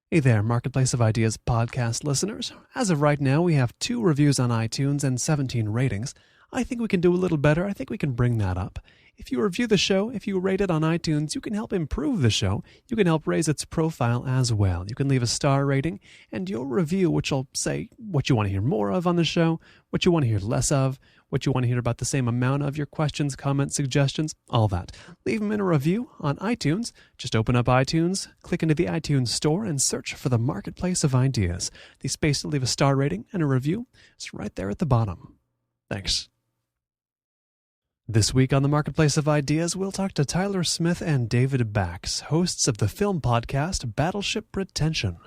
Hey there, Marketplace of Ideas podcast listeners. As of right now, we have 2 reviews on iTunes and 17 ratings. I think we can do a little better. I think we can bring that up. If you review the show, if you rate it on iTunes, you can help improve the show. You can help raise its profile as well. You can leave a star rating and your review, which will say what you want to hear more of on the show, what you want to hear less of, what you want to hear about the same amount of, your questions, comments, suggestions, all that. Leave them in a review on iTunes. Just open up iTunes, click into the iTunes store, and search for the Marketplace of Ideas. The space to leave a star rating and a review is right there at the bottom. Thanks. This week on the Marketplace of Ideas, we'll talk to Tyler Smith and David Bax, hosts of the film podcast Battleship Pretension.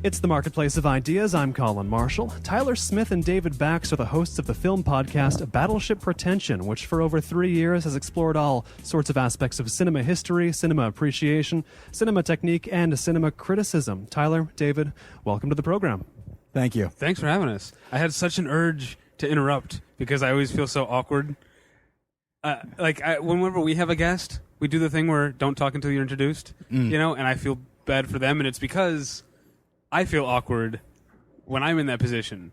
It's the Marketplace of Ideas. I'm Colin Marshall. Tyler Smith and David Bax are the hosts of the film podcast Battleship Pretension, which for over 3 years has explored all sorts of aspects of cinema history, cinema appreciation, cinema technique, and cinema criticism. Tyler, David, welcome to the program. Thank you. Thanks for having us. I had such an urge to interrupt because I always feel so awkward. Whenever we have a guest, we do the thing where don't talk until you're introduced, and I feel bad for them, and it's because I feel awkward when I'm in that position.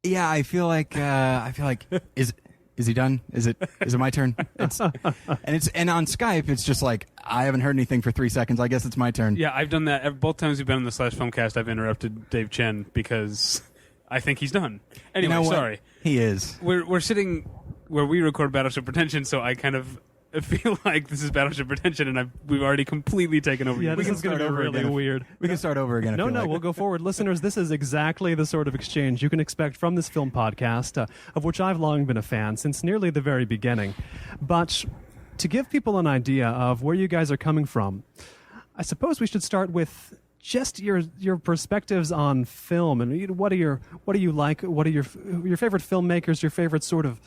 Yeah, I feel like is he done? Is it my turn? And on Skype it's just like I haven't heard anything for 3 seconds. I guess it's my turn. Yeah, I've done that both times we've been on the /filmcast. I've interrupted Dave Chen because I think he's done. Anyway, You know what? Sorry. He is. We're sitting where we record Battleship Pretension, so I kind of feel like this is Battleship Pretension, and we've already completely taken over. Yeah, We this can is going start to be over really again. weird. We can start over again. We'll go forward. Listeners, this is exactly the sort of exchange you can expect from this film podcast, of which I've long been a fan since nearly the very beginning. But to give people an idea of where you guys are coming from, I suppose we should start with just your perspectives on film, and what do you like? What are your favorite filmmakers? Your favorite sort of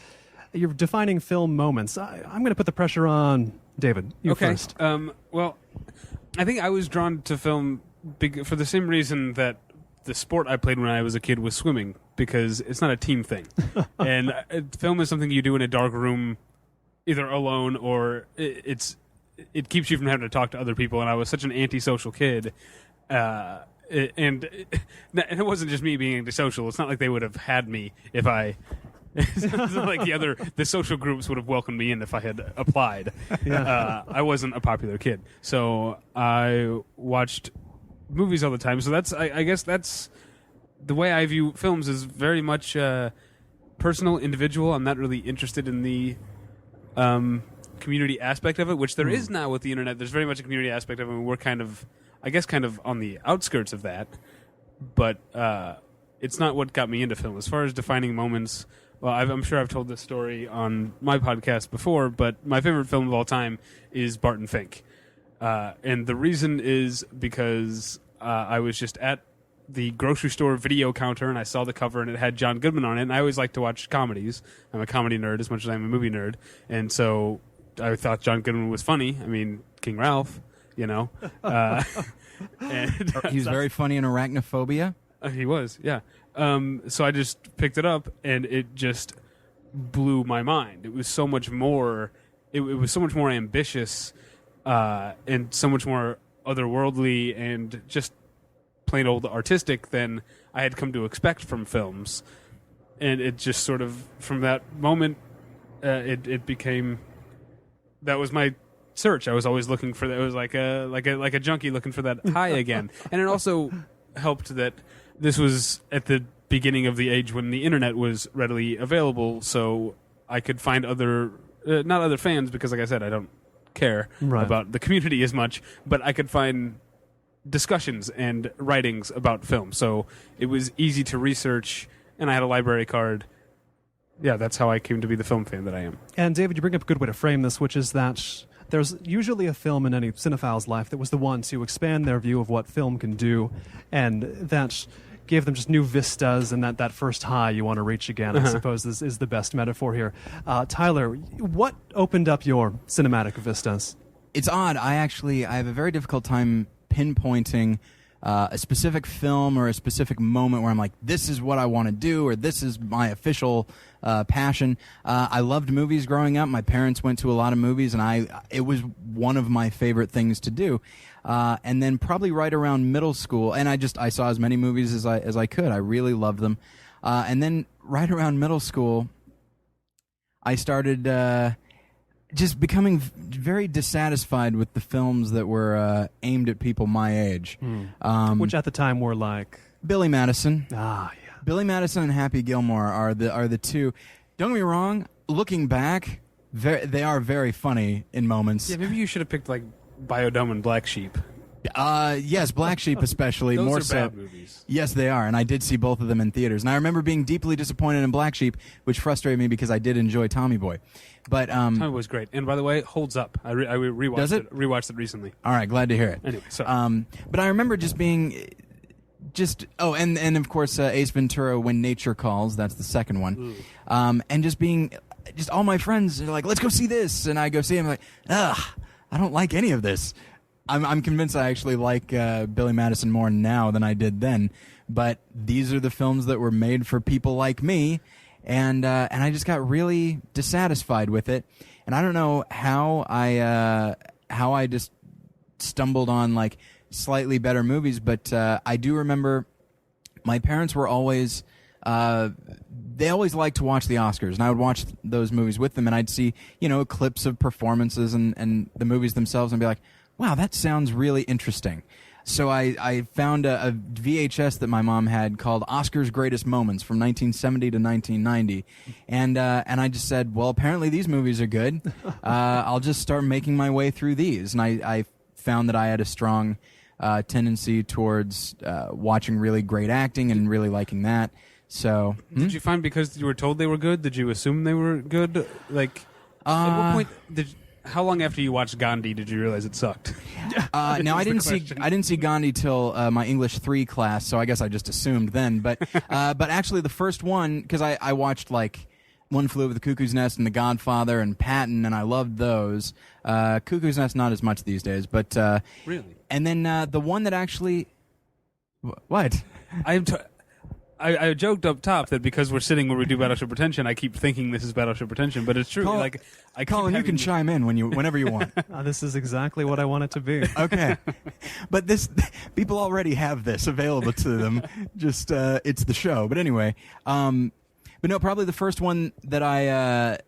your defining film moments? I'm going to put the pressure on David. You first. Well, I think I was drawn to film for the same reason that the sport I played when I was a kid was swimming, because it's not a team thing. And film is something you do in a dark room, either alone or it keeps you from having to talk to other people. And I was such an antisocial kid. And it wasn't just me being antisocial. It's not like they would have had me if I... It's not like the social groups would have welcomed me in if I had applied. Yeah. I wasn't a popular kid, so I watched movies all the time. So I guess that's the way I view films, is very much personal, individual. I'm not really interested in the community aspect of it, which there is now with the internet. There's very much a community aspect of it. We're kind of on the outskirts of that, but it's not what got me into film. As far as defining moments, well, I'm sure I've told this story on my podcast before, but my favorite film of all time is Barton Fink. And the reason is because I was just at the grocery store video counter and I saw the cover and it had John Goodman on it, and I always like to watch comedies. I'm a comedy nerd as much as I'm a movie nerd, and so I thought John Goodman was funny. I mean, King Ralph, and He was very funny in Arachnophobia. He was, yeah. So I just picked it up, and it just blew my mind. It was so much more. It was so much more ambitious, and so much more otherworldly, and just plain old artistic than I had come to expect from films. And it just sort of, from that moment, it became. That was my search. I was always looking for that. It was like a junkie looking for that high again. And it also helped that this was at the beginning of the age when the internet was readily available, so I could find not other fans, because like I said, I don't care about the community as much, but I could find discussions and writings about film. So it was easy to research, and I had a library card. Yeah, that's how I came to be the film fan that I am. And David, you bring up a good way to frame this, which is that there's usually a film in any cinephile's life that was the one to expand their view of what film can do, and that gave them just new vistas, and that first high you want to reach again, I suppose, is the best metaphor here. Tyler, what opened up your cinematic vistas? It's odd. I have a very difficult time pinpointing a specific film or a specific moment where I'm like, this is what I want to do, or this is my official passion. I loved movies growing up. My parents went to a lot of movies, and it was one of my favorite things to do. And then probably right around middle school, and I saw as many movies as I could. I really loved them. And then right around middle school, I started just becoming very dissatisfied with the films that were aimed at people my age. Which at the time were like Billy Madison. Yeah. Billy Madison and Happy Gilmore are the two. Don't get me wrong. Looking back, they are very funny in moments. Yeah, maybe you should have picked like Biodome and Black Sheep. Yes, Black Sheep especially. Those more are so. bad movies. Yes, they are, and I did see both of them in theaters. And I remember being deeply disappointed in Black Sheep, which frustrated me because I did enjoy Tommy Boy. But Tommy was great, and by the way, holds up. I rewatched Does it? Rewatched it recently. All right, glad to hear it. Anyway, sorry. But I remember just being, and of course Ace Ventura: When Nature Calls. That's the second one. And just being, all my friends are like, let's go see this, and I go see him. I'm like, ugh, I don't like any of this. I'm convinced I actually like Billy Madison more now than I did then. But these are the films that were made for people like me, and I just got really dissatisfied with it. And I don't know how I just stumbled on like slightly better movies, but I do remember my parents were always they always liked to watch the Oscars, and I would watch those movies with them, and I'd see clips of performances and the movies themselves, and be like, wow, that sounds really interesting. So I found a VHS that my mom had called Oscar's Greatest Moments from 1970 to 1990. And I just said, well, apparently these movies are good. I'll just start making my way through these. And I found that I had a strong tendency towards watching really great acting and really liking that. So Did you find because you were told they were good, did you assume they were good? Like, at what point how long after you watched Gandhi did you realize it sucked? No, I didn't see Gandhi till my English 3 class, so I guess I just assumed then. But actually, the first one, because I watched like One Flew Over the Cuckoo's Nest and The Godfather and Patton, and I loved those. Cuckoo's Nest not as much these days, but Really. And then the one that actually, what? I joked up top that because we're sitting where we do Battleship Pretension, I keep thinking this is Battleship Pretension, but it's true. Colin, you can chime in whenever you want. This is exactly what I want it to be. Okay, but people already have this available to them. Just it's the show. But anyway, but no, probably the first one that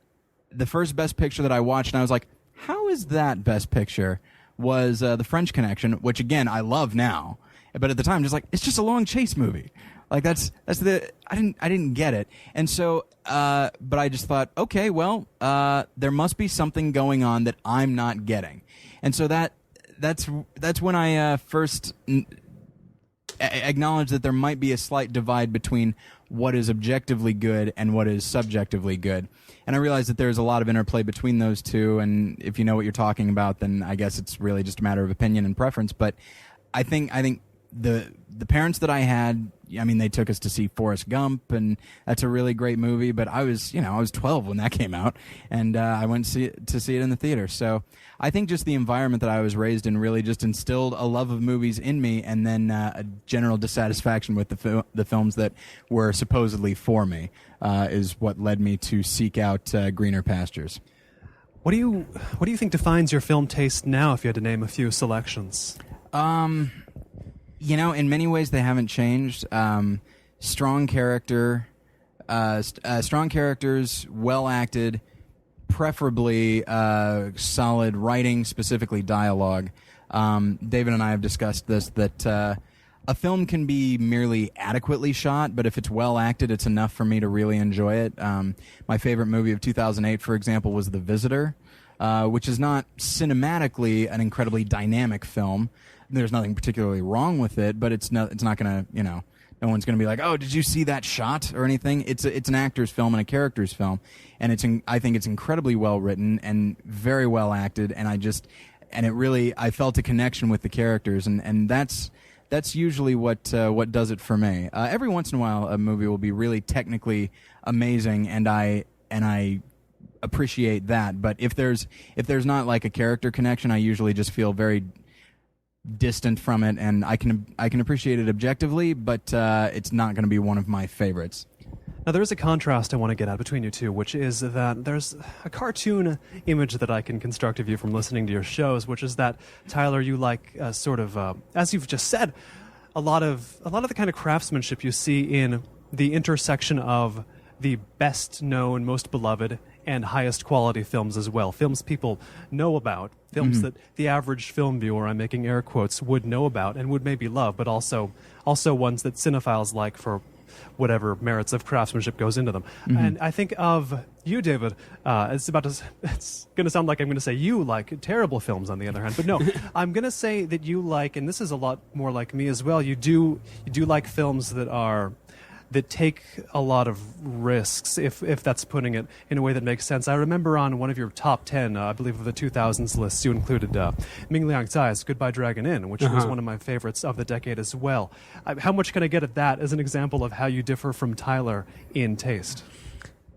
the first Best Picture that I watched, and I was like, how is that Best Picture? Was The French Connection, which again I love now, but at the time, just like it's just a long chase movie. Like that's I didn't get it, and so but I just thought, okay, well, there must be something going on that I'm not getting, and so that's when I first acknowledged that there might be a slight divide between what is objectively good and what is subjectively good, and I realized that there's a lot of interplay between those two, and if you know what you're talking about, then I guess it's really just a matter of opinion and preference. But I think the parents that I had, I mean, they took us to see Forrest Gump, and that's a really great movie. But I was 12 when that came out, and I went to see it in the theater. So I think just the environment that I was raised in really just instilled a love of movies in me, and then a general dissatisfaction with the films that were supposedly for me is what led me to seek out greener pastures. What do you think defines your film taste now? If you had to name a few selections. In many ways they haven't changed. Strong characters, well acted, preferably solid writing, specifically dialogue. David and I have discussed this, that a film can be merely adequately shot, but if it's well acted, it's enough for me to really enjoy it. My favorite movie of 2008, for example, was The Visitor, which is not cinematically an incredibly dynamic film. There's nothing particularly wrong with it, but it's not going to, no one's going to be like, oh, did you see that shot or anything? It's an actor's film and a character's film, and I think it's incredibly well written and very well acted, and I felt a connection with the characters, and that's that's usually what does it for me. Every once in a while, a movie will be really technically amazing, and I appreciate that. But if there's not like a character connection, I usually just feel very distant from it, and I can appreciate it objectively, but it's not going to be one of my favorites. Now, there is a contrast I want to get at between you two, which is that there's a cartoon image that I can construct of you from listening to your shows, which is that, Tyler, you like sort of, as you've just said, a lot of the kind of craftsmanship you see in the intersection of the best known, most beloved, and highest quality films as well. Films people know about, films that the average film viewer, I'm making air quotes, would know about and would maybe love, but also ones that cinephiles like for whatever merits of craftsmanship goes into them. And I think of you, David, it's going to sound like I'm going to say you like terrible films on the other hand, but no, I'm going to say that you like, and this is a lot more like me as well, you do like films that take a lot of risks, if that's putting it in a way that makes sense. I remember on one of your top 10, I believe of the 2000s lists, you included Ming Liang Tsai's Goodbye Dragon Inn, which was one of my favorites of the decade as well. How much can I get at that as an example of how you differ from Tyler in taste?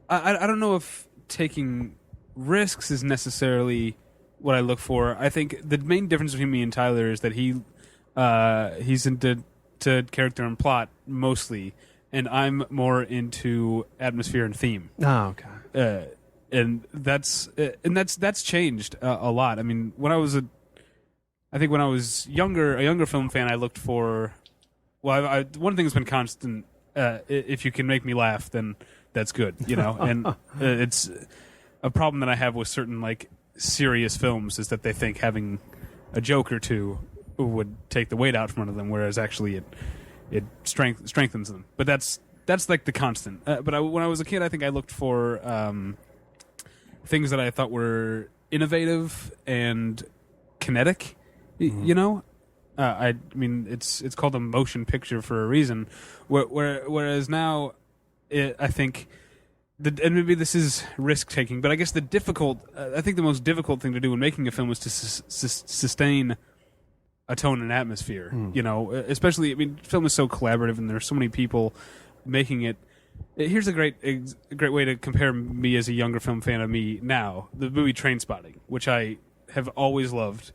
I don't know if taking risks is necessarily what I look for. I think the main difference between me and Tyler is that he's into character and plot mostly, and I'm more into atmosphere and theme. Oh, okay. And that's changed a lot. I mean, when I was a younger film fan, I looked for. Well, one thing that's been constant. If you can make me laugh, then that's good, you know. And it's a problem that I have with certain like serious films is that they think having a joke or two would take the weight out from one of them, whereas actually it strengthens them. But that's like the constant. But when I was a kid, I think I looked for things that I thought were innovative and kinetic. You know, I mean, it's called a motion picture for a reason. Whereas now, I think, and maybe this is risk taking, but I guess I think the most difficult thing to do when making a film is to sustain a tone and atmosphere, you know, especially, I mean, film is so collaborative and there's so many people making it. Here's a great way to compare me as a younger film fan of me now. The movie Trainspotting, which I have always loved,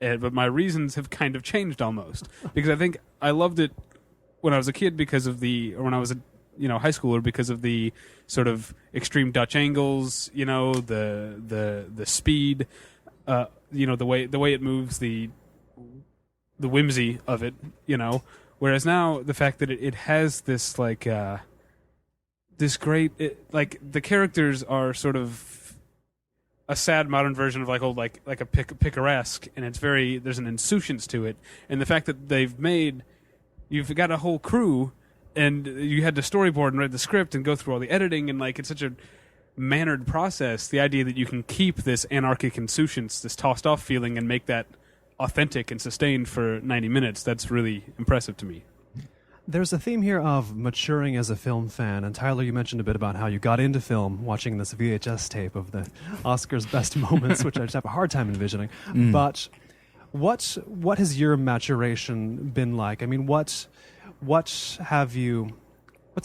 but my reasons have kind of changed almost. Because I think I loved it when I was a kid or when I was a high schooler because of the sort of extreme Dutch angles, you know, the speed, you know, the way it moves, the whimsy of it, you know. Whereas now, the fact that it has this like this great, like the characters are sort of a sad modern version of like old like a picaresque, and there's an insouciance to it, and the fact that you've got a whole crew, and you had to storyboard and write the script and go through all the editing, and like it's such a mannered process. The idea that you can keep this anarchic insouciance, this tossed off feeling, and make that authentic and sustained for 90 minutes, that's really impressive to me. There's a theme here of maturing as a film fan, and Tyler, you mentioned a bit about how you got into film watching this VHS tape of the Oscars best moments, which I just have a hard time envisioning. But what has your maturation been like? I mean, what's a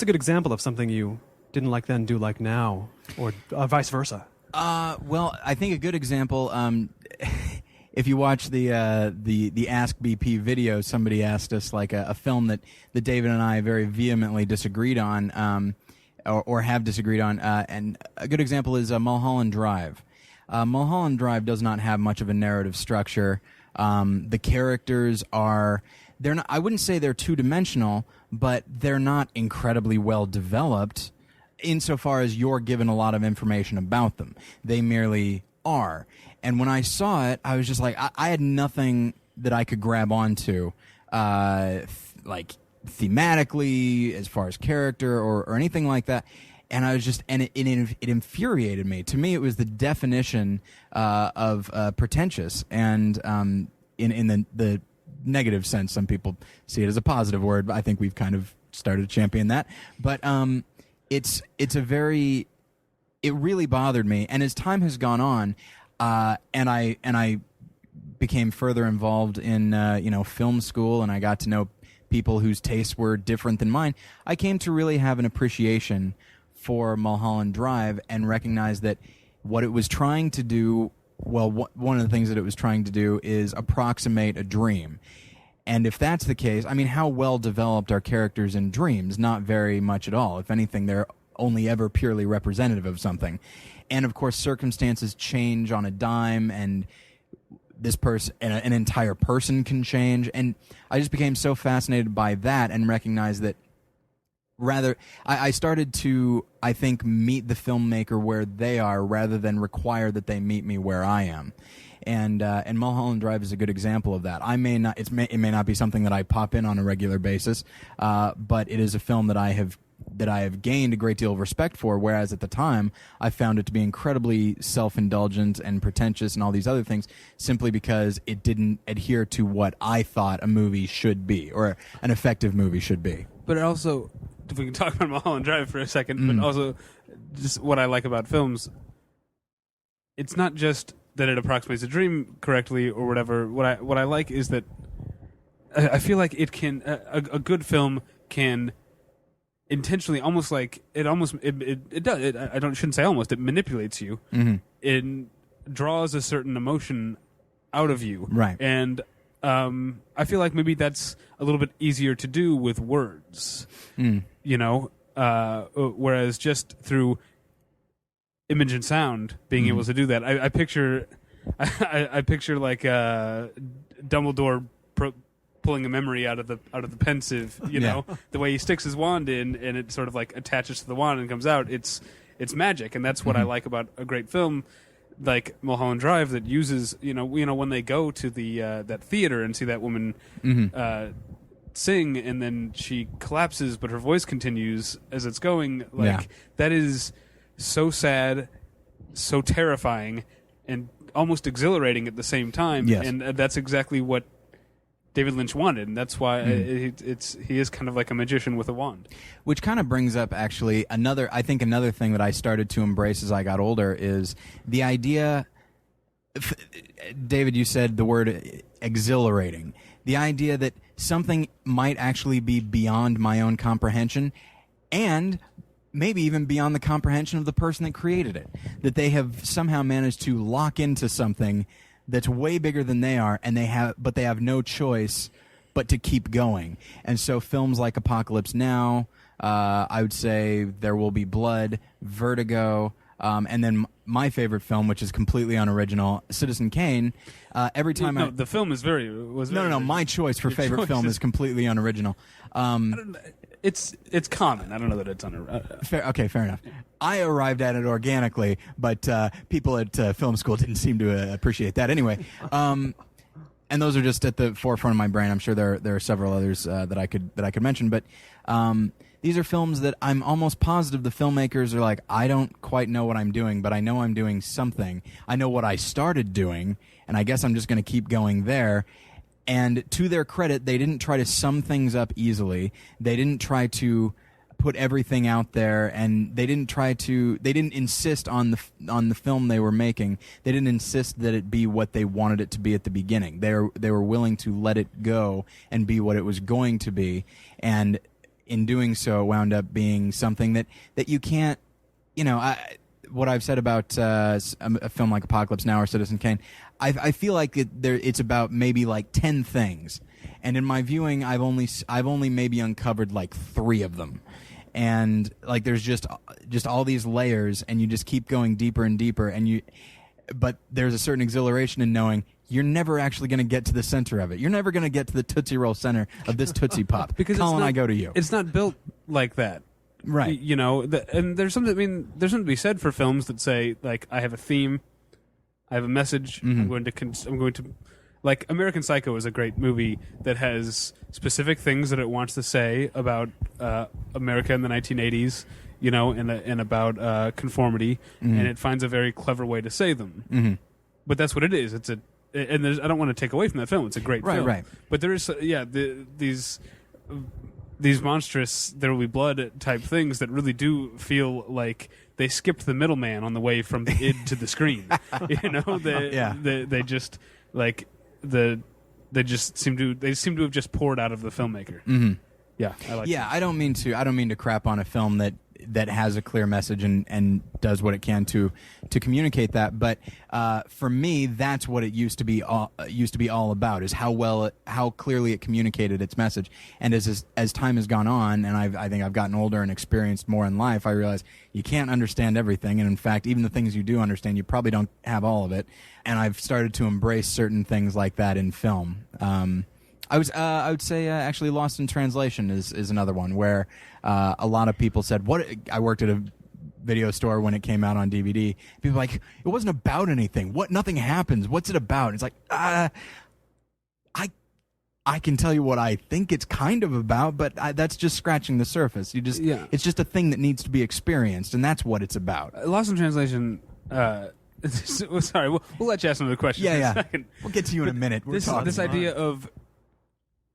good example of something you didn't like then, do like now, or vice versa? Well, I think a good example. If you watch the Ask BP video, somebody asked us like a film that David and I very vehemently disagreed on, or have disagreed on, and a good example is Mulholland Drive. Mulholland Drive does not have much of a narrative structure. The characters they're not, I wouldn't say they're two-dimensional, but they're not incredibly well developed insofar as you're given a lot of information about them. They merely are. And when I saw it, I was just like, I had nothing that I could grab onto, like thematically, as far as character or anything like that. And I was just, and it infuriated me. To me, it was the definition of pretentious, and in the negative sense. Some people see it as a positive word, but I think we've kind of started to champion that. But it really bothered me. And as time has gone on, and I became further involved in film school, and I got to know people whose tastes were different than mine, I came to really have an appreciation for Mulholland Drive and recognize that what it was trying to do, one of the things that it was trying to do is approximate a dream. And if that's the case, I mean, how well developed are characters in dreams? Not very much at all. If anything, they're only ever purely representative of something. And of course, circumstances change on a dime, and this person, an entire person can change. And I just became so fascinated by that and recognized that I started to, I think, meet the filmmaker where they are rather than require that they meet me where I am. And Mulholland Drive is a good example of that. It may not be something that I pop in on a regular basis, but it is a film that I have gained a great deal of respect for, whereas at the time I found it to be incredibly self-indulgent and pretentious and all these other things simply because it didn't adhere to what I thought a movie should be or an effective movie should be. But it also, if we can talk about Mulholland Drive for a second, but also just what I like about films, it's not just that it approximates a dream correctly or whatever. What I like is that I feel like it can a good film can intentionally, almost like it does. I shouldn't say almost. It manipulates you. Mm-hmm. It draws a certain emotion out of you. Right. And I feel like maybe that's a little bit easier to do with words. Whereas just through image and sound, being able to do that, I picture like Dumbledore pulling a memory out of the pensive, know, the way he sticks his wand in and it sort of like attaches to the wand and comes out. It's magic, and that's what I like about a great film like Mulholland Drive that uses when they go to the that theater and see that woman sing and then she collapses but her voice continues as it's going, that is so sad, so terrifying, and almost exhilarating at the same time. Yes. And that's exactly what David Lynch wanted, and that's why he is kind of like a magician with a wand. Which kind of brings up actually another thing that I started to embrace as I got older is the idea. David, you said the word exhilarating. The idea that something might actually be beyond my own comprehension, and maybe even beyond the comprehension of the person that created it. That they have somehow managed to lock into something that's way bigger than they are, and they have no choice but to keep going. And so films like Apocalypse Now, I would say There Will Be Blood, Vertigo, and then my favorite film, which is completely unoriginal, Citizen Kane. Every time the film is very no. My choice for favorite film is completely unoriginal. It's common. I don't know that it's fair enough. I arrived at it organically, but people at film school didn't seem to appreciate that anyway. And those are just at the forefront of my brain. I'm sure there are several others that I could mention, but these are films that I'm almost positive the filmmakers are like, I don't quite know what I'm doing, but I know I'm doing something. I know what I started doing, and I guess I'm just going to keep going there. And to their credit, they didn't try to sum things up easily. They didn't try to put everything out there, and they didn't insist on the film they were making. They didn't insist that it be what they wanted it to be at the beginning. They were willing to let it go and be what it was going to be. And in doing so, it wound up being something that you can't, what I've said about a film like Apocalypse Now or Citizen Kane, I feel like it's about maybe like 10 things, and in my viewing, I've only maybe uncovered like 3 of them, and like there's just all these layers, and you just keep going deeper and deeper, but there's a certain exhilaration in knowing you're never actually going to get to the center of it. You're never going to get to the Tootsie Roll center of this Tootsie Pop. Because Colin, I go to you. It's not built like that. Right. And there's something to be said for films that say, like, I have a theme, I have a message, I'm going to like American Psycho is a great movie that has specific things that it wants to say about America in the 1980s, and about conformity, and it finds a very clever way to say them. But that's what it is. I don't want to take away from that film. It's a great film. Right. But there is, these monstrous There Will Be Blood type things that really do feel like they skipped the middleman on the way from the id to the screen. They just like they seem to have just poured out of the filmmaker. Mm-hmm. Yeah, I like. Yeah, that. I don't mean to crap on a film that has a clear message and does what it can to communicate that. But for me, that's what it used to be all about, is how clearly it communicated its message. And as time has gone on, and I think I've gotten older and experienced more in life, I realize you can't understand everything. And in fact, even the things you do understand, you probably don't have all of it. And I've started to embrace certain things like that in film. I would say actually Lost in Translation is another one where a lot of people said, I worked at a video store when it came out on DVD. People were like, it wasn't about anything. Nothing happens. What's it about? And it's like, I can tell you what I think it's kind of about, but that's just scratching the surface. It's just a thing that needs to be experienced, and that's what it's about. Lost in Translation. Sorry, we'll let you ask another question. Yeah. In a second. We'll get to you in a minute. This idea of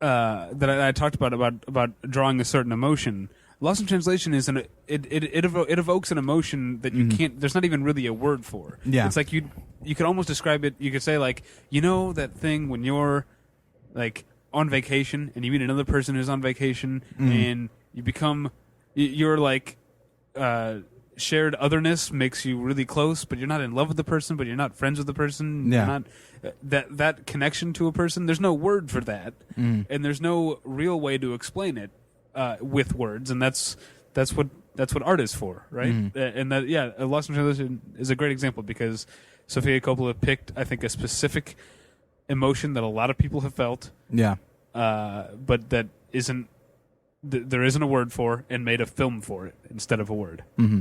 that I talked about drawing a certain emotion. Lost in Translation is it evokes an emotion that you can't. There's not even really a word for. Yeah, it's like you could almost describe it. You could say like, you know, that thing when you're like on vacation and you meet another person who's on vacation and you become you're like. Shared otherness makes you really close, but you're not in love with the person, but you're not friends with the person. Yeah. You're not that connection to a person. There's no word for that, and there's no real way to explain it with words, and that's what art is for, right? And that Lost in Translation is a great example because Sofia Coppola picked, I think, a specific emotion that a lot of people have felt, but that isn't there isn't a word for, and made a film for it instead of a word. Mm-hmm.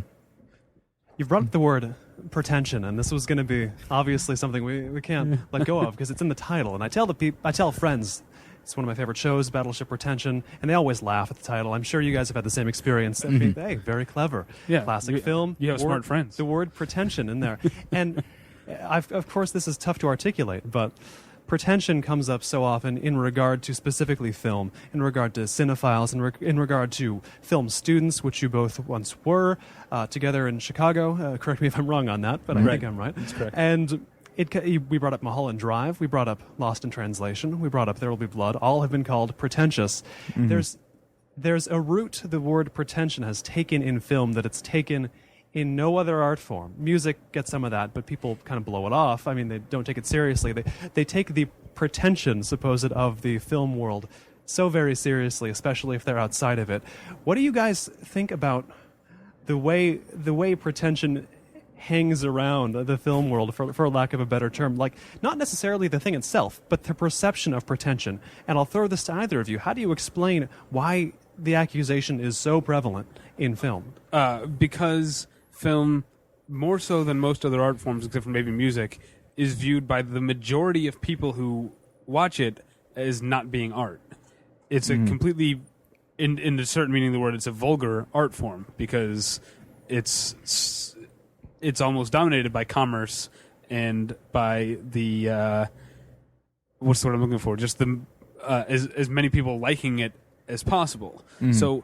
You brought up the word pretension, and this was going to be obviously something we can't let go of because it's in the title. And I tell friends, it's one of my favorite shows, Battleship Pretension, and they always laugh at the title. I'm sure you guys have had the same experience. Hey, very clever. Yeah, classic film. You have smart friends. The word pretension in there. And of course, this is tough to articulate, but pretension comes up so often in regard to specifically film, in regard to cinephiles, in regard to film students, which you both once were, together in Chicago. Correct me if I'm wrong on that, but I think I'm right. That's correct. And we brought up Mulholland Drive, we brought up Lost in Translation, we brought up There Will Be Blood. All have been called pretentious. There's a root the word pretension has taken in film that it's taken in no other art form. Music gets some of that, but people kind of blow it off. I mean, they don't take it seriously. They take the pretension, supposed, of the film world so very seriously, especially if they're outside of it. What do you guys think about the way pretension hangs around the film world, for lack of a better term? Like, not necessarily the thing itself, but the perception of pretension. And I'll throw this to either of you. How do you explain why the accusation is so prevalent in film? Because film, more so than most other art forms, except for maybe music, is viewed by the majority of people who watch it as not being art. It's a completely, in a certain meaning of the word, it's a vulgar art form because it's almost dominated by commerce and by the what's the word I'm looking for? Just the as many people liking it as possible. So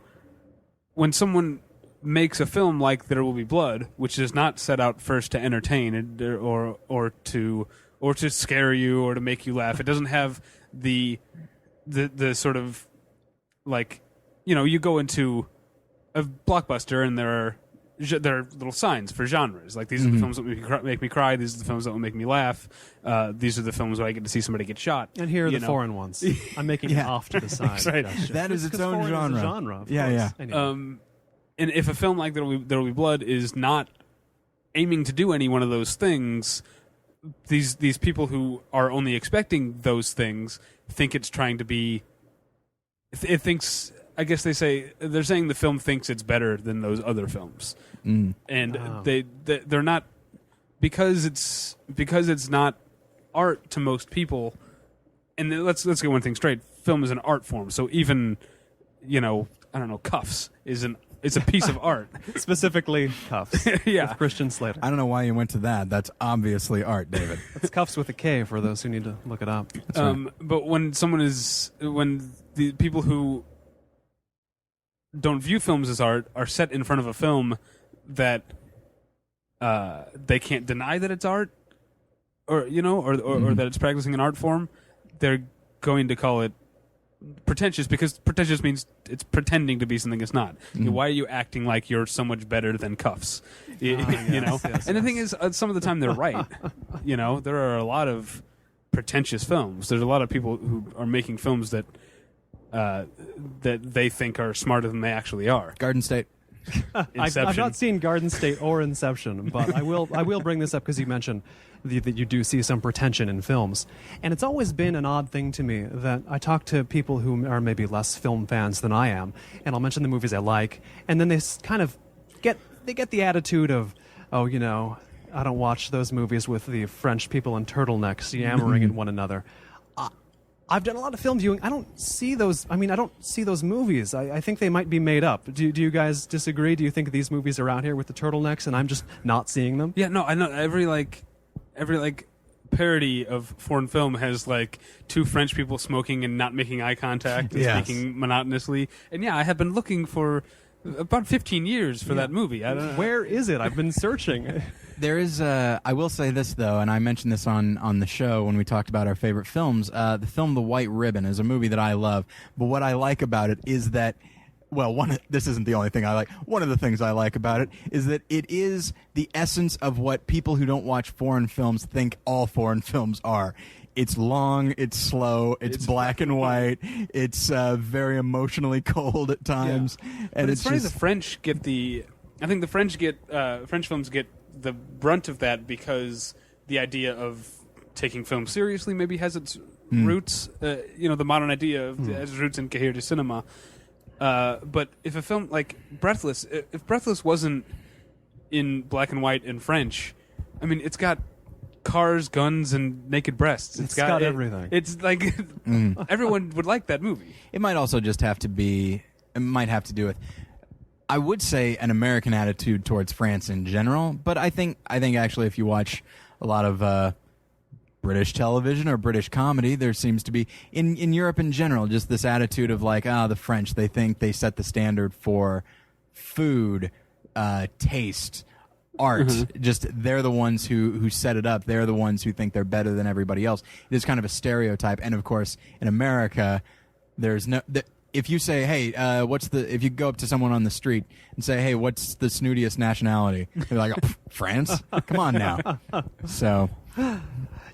when someone makes a film like There Will Be Blood, which is not set out first to entertain or to scare you or to make you laugh, it doesn't have the sort of, like, you know, you go into a Blockbuster and there are little signs for genres. Like, these are the films that make me cry. These are the films that will make me laugh. These are the films where I get to see somebody get shot. And here are the foreign ones. I'm making it off to the side. Right. Gotcha. That is its own genre. Is a genre, of Yeah, course. yeah. Anyway. And if a film like There Will Be Blood is not aiming to do any one of those things, these people who are only expecting those things think it's trying to be. It thinks. I guess they're saying the film thinks it's better than those other films, and they're not, because it's not art to most people. And let's get one thing straight: film is an art form. So even, I don't know, Cuffs it's a piece of art. Specifically, Cuffs. Yeah. With Christian Slater. I don't know why you went to that. That's obviously art, David. It's Cuffs with a K for those who need to look it up. But when the people who don't view films as art are set in front of a film that they can't deny that it's art, or that it's practicing an art form, they're going to call it pretentious because pretentious means it's pretending to be something it's not. Why are you acting like you're so much better than Cuffs? You know? Yes, and the thing is, some of the time they're right. There are a lot of pretentious films. There's a lot of people who are making films that they think are smarter than they actually are. Garden State. I've not seen Garden State or Inception, but I will bring this up because you mentioned that you do see some pretension in films. And it's always been an odd thing to me that I talk to people who are maybe less film fans than I am, and I'll mention the movies I like, and then they kind of get the attitude of, oh, I don't watch those movies with the French people in turtlenecks yammering at one another. I've done a lot of film viewing. I don't see those. I don't see those movies. I think they might be made up. Do you guys disagree? Do you think these movies are out here with the turtlenecks and I'm just not seeing them? Yeah, no, I know every parody of foreign film has two French people smoking and not making eye contact and speaking monotonously. And yeah, I have been looking for about 15 years for that movie. I don't know. Where is it? I've been searching. There is I will say this, though, and I mentioned this on the show when we talked about our favorite films. The film The White Ribbon is a movie that I love, but what I like about it is that, this isn't the only thing I like. One of the things I like about it is that it is the essence of what people who don't watch foreign films think all foreign films are. It's long, it's slow, it's black and white, it's very emotionally cold at times. Yeah. And but it's funny the French get I think the French films get the brunt of that because the idea of taking film seriously maybe has its roots, the modern idea has its roots in Cahiers du Cinema. But if a film like Breathless, if Breathless wasn't in black and white and French, it's got cars, guns, and naked breasts. It's got everything. It's like everyone would like that movie. It might also just have to do with, I would say, an American attitude towards France in general, but I think actually if you watch a lot of British television or British comedy, there seems to be, in Europe in general, just this attitude of the French, they think they set the standard for food, taste, art. Just they're the ones who set it up. They're the ones who think they're better than everybody else. It is kind of a stereotype, and of course, in America, there's no... If you say, hey, if you go up to someone on the street and say, hey, what's the snootiest nationality? They're like, oh, France? Come on now. So,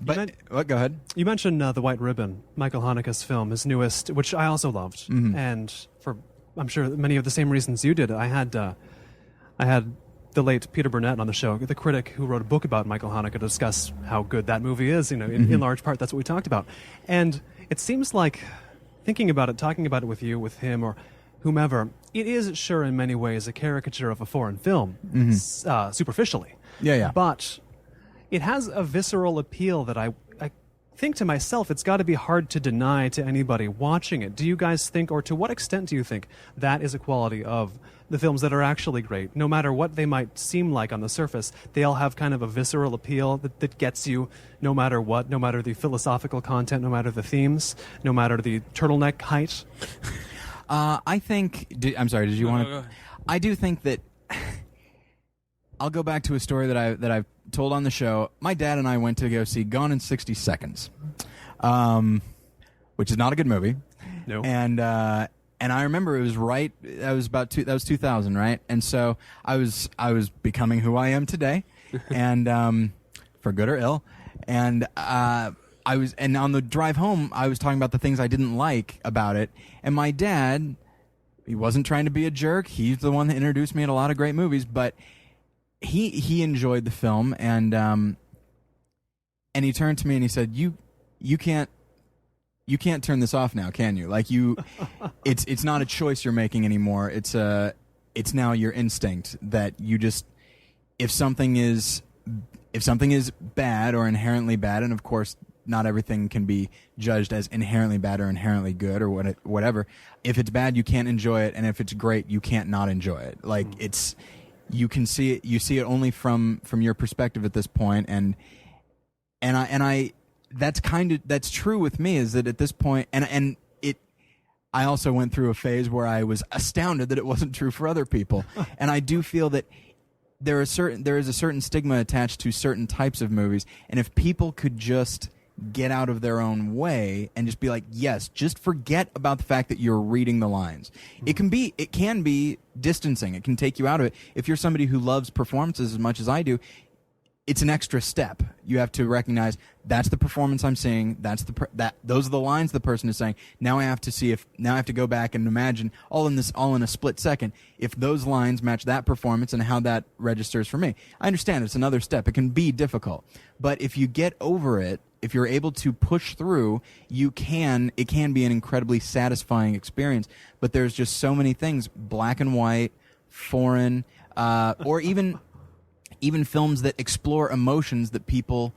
but go ahead. You mentioned The White Ribbon, Michael Haneke's film, his newest, which I also loved. And for, I'm sure, many of the same reasons you did. I had the late Peter Burnett on the show, the critic who wrote a book about Michael Haneke, to discuss how good that movie is. In large part, that's what we talked about. And it seems like, thinking about it, talking about it with you, with him, or whomever, it is sure in many ways a caricature of a foreign film, superficially. Yeah. But it has a visceral appeal that I think to myself it's got to be hard to deny to anybody watching it. Do you guys think, or to what extent do you think that is a quality of the films that are actually great? No matter what they might seem like on the surface, they all have kind of a visceral appeal that gets you no matter what, no matter the philosophical content, no matter the themes, no matter the turtleneck height. I think... I'm sorry, did you want to... I do think that... I'll go back to a story that I've told on the show. My dad and I went to go see Gone in 60 Seconds, which is not a good movie. No. And I remember it was that was 2000, right? And so I was becoming who I am today, and for good or ill. And and on the drive home, I was talking about the things I didn't like about it. And my dad, he wasn't trying to be a jerk. He's the one that introduced me to a lot of great movies, but he enjoyed the film, and he turned to me and he said, "You can't turn this off now, can you? It's not a choice you're making anymore. It's now your instinct that you just, if something is bad or inherently bad, and of course not everything can be judged as inherently bad or inherently good or whatever. If it's bad, you can't enjoy it, and if it's great, you can't not enjoy it. It's, you can see it. You see it only from your perspective at this point, and I. That's true with me, is that at this point, and I also went through a phase where I was astounded that it wasn't true for other people. And I do feel that there is a certain stigma attached to certain types of movies, and if people could just get out of their own way and just be like, yes, just forget about the fact that you're reading the lines. It can be distancing. It can take you out of it. If you're somebody who loves performances as much as I do, it's an extra step. You have to recognize that's the performance I'm seeing. Those are the lines the person is saying. Now I have to go back and imagine all in a split second if those lines match that performance and how that registers for me. I understand it's another step. It can be difficult, but if you get over it, if you're able to push through, it can be an incredibly satisfying experience. But there's just so many things, black and white, foreign, or even films that explore emotions that people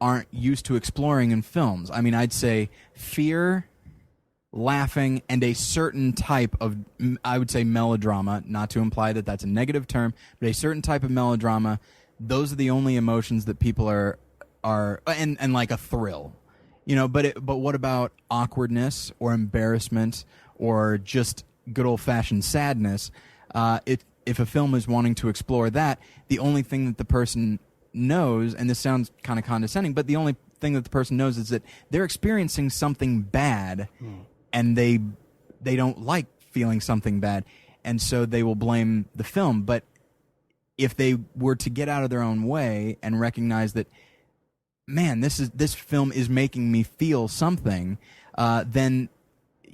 aren't used to exploring in films. I mean, I'd say fear, laughing, and a certain type of, I would say, melodrama, not to imply that that's a negative term, but a certain type of melodrama, those are the only emotions that people are and like a thrill. But what about awkwardness or embarrassment or just good old-fashioned sadness? If a film is wanting to explore that, the only thing that the person knows, and this sounds kind of condescending, but the only thing that the person knows is that they're experiencing something bad, and they don't like feeling something bad, and so they will blame the film. But if they were to get out of their own way and recognize that, man, this film is making me feel something, then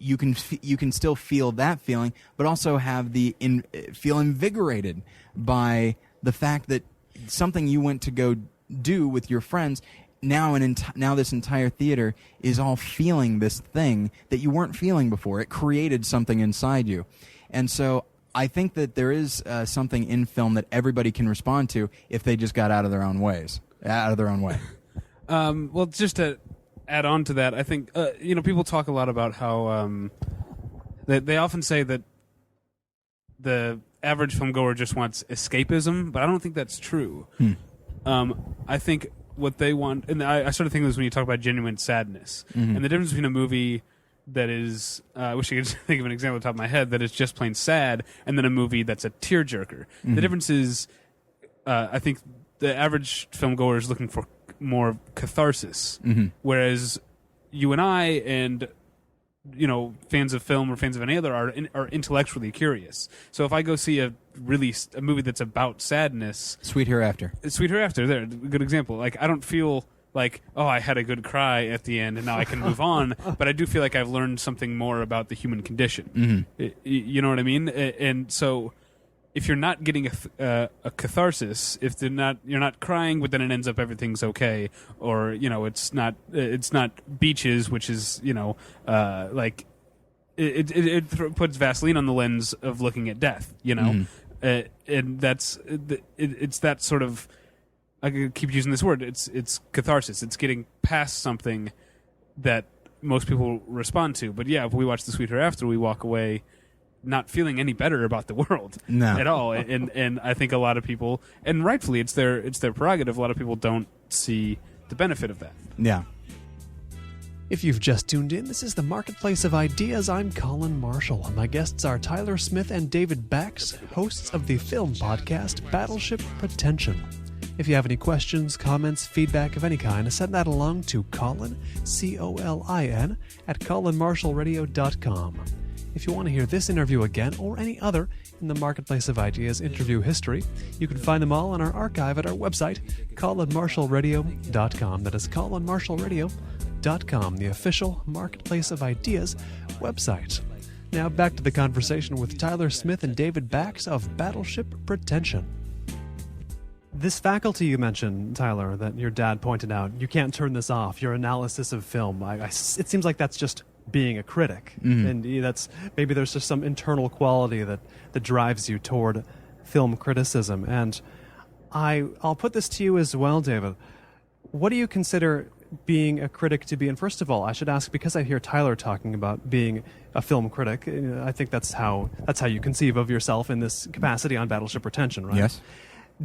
you can still feel that feeling, but also have feel invigorated by the fact that something you went to go do with your friends, now this entire theater is all feeling this thing that you weren't feeling before. It created something inside you. And so I think that there is something in film that everybody can respond to if they just got out of their own way. Well, just to add on to that, I think people talk a lot about how they often say that the average film goer just wants escapism, but I don't think that's true. I think what they want, and I started thinking this when you talk about genuine sadness, and the difference between a movie that is, I wish I could think of an example off the top of my head, that is just plain sad, and then a movie that's a tearjerker. The difference is, I think the average film goer is looking for more catharsis, whereas you and I and fans of film or fans of any other art are intellectually curious. So if I go see a movie that's about sadness, Sweet Hereafter, there, good example. Like, I don't feel like, oh, I had a good cry at the end and now I can move on, but I do feel like I've learned something more about the human condition. You know what I mean? And so if you're not getting a catharsis, if you're not crying, but then it ends up everything's okay, or it's not Beaches, which is like it puts Vaseline on the lens of looking at death, and that's it's that sort of, I keep using this word, it's catharsis. It's getting past something that most people respond to. But yeah, if we watch The Sweet Hereafter, we walk away not feeling any better about the world at all, and I think a lot of people, and rightfully, it's their prerogative. A lot of people don't see the benefit of that. Yeah. If you've just tuned in, this is the Marketplace of Ideas. I'm Colin Marshall, and my guests are Tyler Smith and David Bax, hosts of the film podcast Battleship Pretension. If you have any questions, comments, feedback of any kind, send that along to Colin, Colin, at colinmarshallradio.com. If you want to hear this interview again, or any other in the Marketplace of Ideas interview history, you can find them all in our archive at our website, colinmarshallradio.com. That is colinmarshallradio.com, the official Marketplace of Ideas website. Now back to the conversation with Tyler Smith and David Bax of Battleship Pretension. This faculty you mentioned, Tyler, that your dad pointed out, you can't turn this off, your analysis of film, it seems like that's just being a critic, and that's maybe there's just some internal quality that drives you toward film criticism. And I'll put this to you as well, David. What do you consider being a critic to be? And first of all, I should ask, because I hear Tyler talking about being a film critic, I think that's how you conceive of yourself in this capacity on Battleship Pretension, right? Yes.